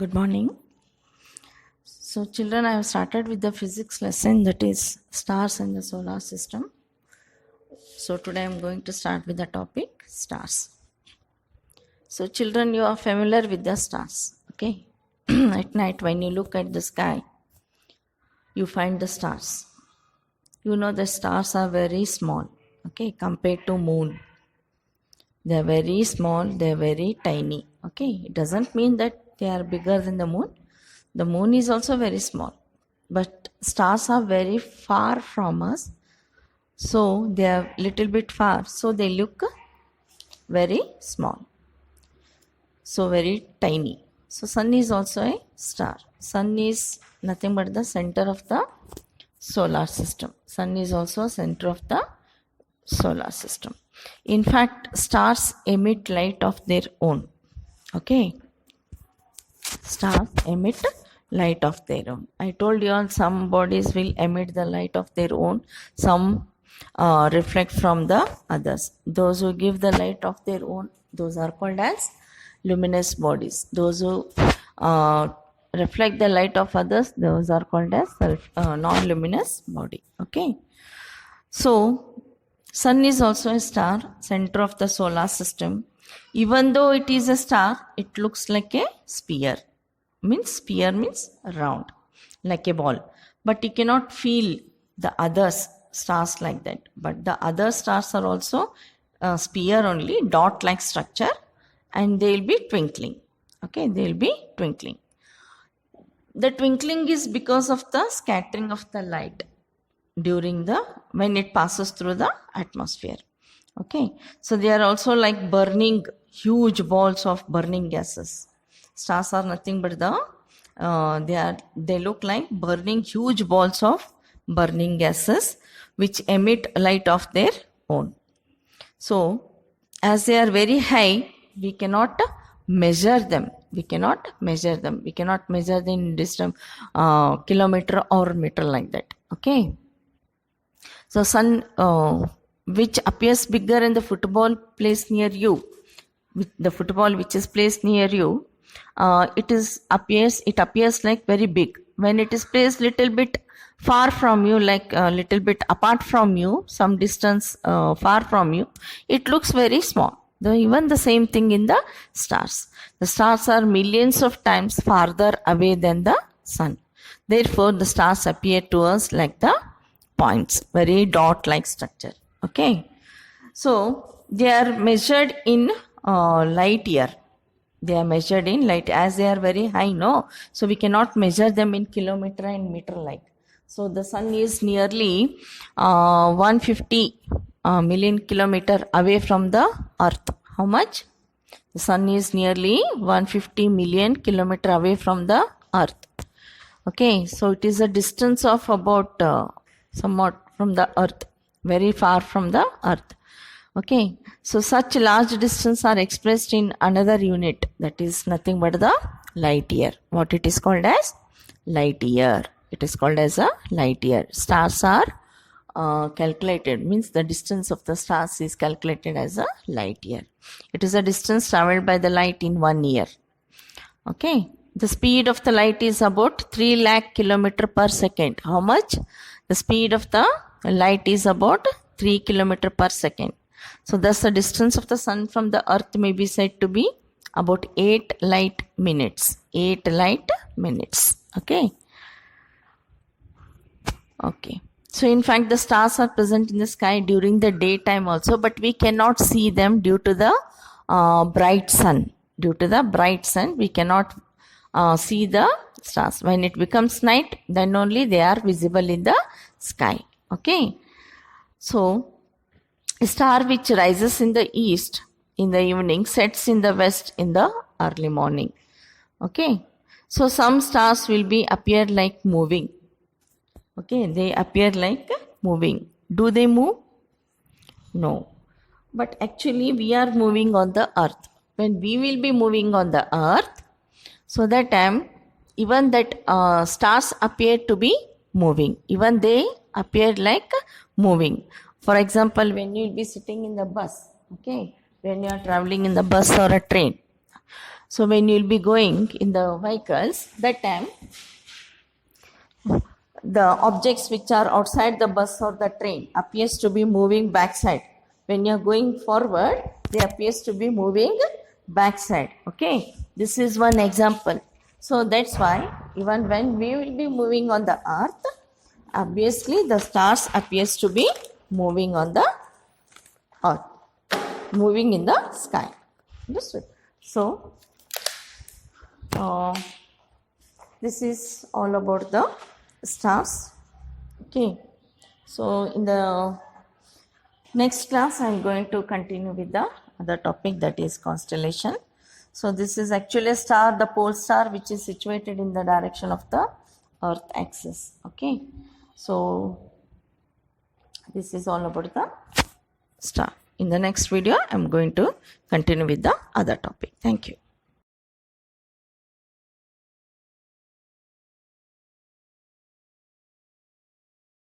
Good morning. So children, I have started with the physics lesson, that is stars in the solar system. So today I am going to start with the topic stars. So children, you are familiar with the stars, okay? At night when you look at the sky, you find the stars. You know the stars are very small, okay, compared to moon. They are very small, they are very tiny, okay? It doesn't mean that they are bigger than the moon. The moon is also very small, but stars are very far from us, so they are little bit far, so they look very small, so very tiny. So sun is also a star. Sun is nothing but the center of the solar system. Sun is also center of the solar system. In fact, stars emit light of their own, okay? Stars emit light of their own. I told you all some bodies will emit the light of their own, some reflect from the others. Those who give the light of their own, those are called as luminous bodies. Those who reflect the light of others, those are called as non-luminous body. Okay. So sun is also a star, center of the solar system. Even though it is a star, it looks like a sphere. Sphere means round, like a ball. But you cannot feel the other stars like that. But the other stars are also sphere only, dot-like structure, and they will be twinkling. Okay, they will be twinkling. The twinkling is because of the scattering of the light during when it passes through the atmosphere. Okay, so they are also like burning huge balls of burning gases. Stars are nothing but they look like burning huge balls of burning gases which emit light of their own. So as they are very high, we cannot measure them. We cannot measure them in distance, kilometer or meter like that. Okay. So sun, which appears bigger in the football placed near you, the football which is placed near you, it appears like very big. When it is placed little bit far from you, like a little bit apart from you, some distance far from you, it looks very small. Even the same thing in the stars. The stars are millions of times farther away than the sun. Therefore, the stars appear to us like the points, very dot-like structure. Okay. So, they are measured in light year. They are measured in light, as they are very high, no? So we cannot measure them in kilometer and meter like. So the sun is nearly 150 million kilometer away from the earth. How much? The sun is nearly 150 million kilometer away from the earth. Okay, so it is a distance of about somewhat from the earth, very far from the earth. Okay, so such large distance are expressed in another unit, that is nothing but the light year. What it is called as? Light year. It is called as a light year. Stars are calculated, means the distance of the stars is calculated as a light year. It is a distance traveled by the light in 1 year. Okay, the speed of the light is about 3 lakh kilometer per second. How much? The speed of the light is about 3 kilometer per second. So thus the distance of the sun from the earth may be said to be about 8 light minutes. 8 light minutes. Okay. Okay. So in fact the stars are present in the sky during the daytime also, but we cannot see them due to the bright sun. Due to the bright sun, we cannot see the stars. When it becomes night, then only they are visible in the sky. Okay. So a star which rises in the east in the evening sets in the west in the early morning. Okay. So some stars will appear like moving. Okay. They appear like moving. Do they move? No. But actually we are moving on the earth. When we will be moving on the earth, so that time even that stars appear to be moving. Even they appear like moving. For example, when you will be sitting in the bus, okay, when you are traveling in the bus or a train, So when you'll be going in the vehicles, that time the objects which are outside the bus or the train appears to be moving backside. When you're going forward, they appears to be moving backside. Okay, this is one example. So that's why even when we will be moving on the earth, obviously the stars appears to be moving on the earth, moving in the sky. Understood? So this is all about the stars. Okay, so in the next class I'm going to continue with the other topic, that is constellation. So this is actually a star, the pole star, which is situated in the direction of the earth axis. Okay, so this is all about the star. In the next video I'm going to continue with the other topic. Thank you.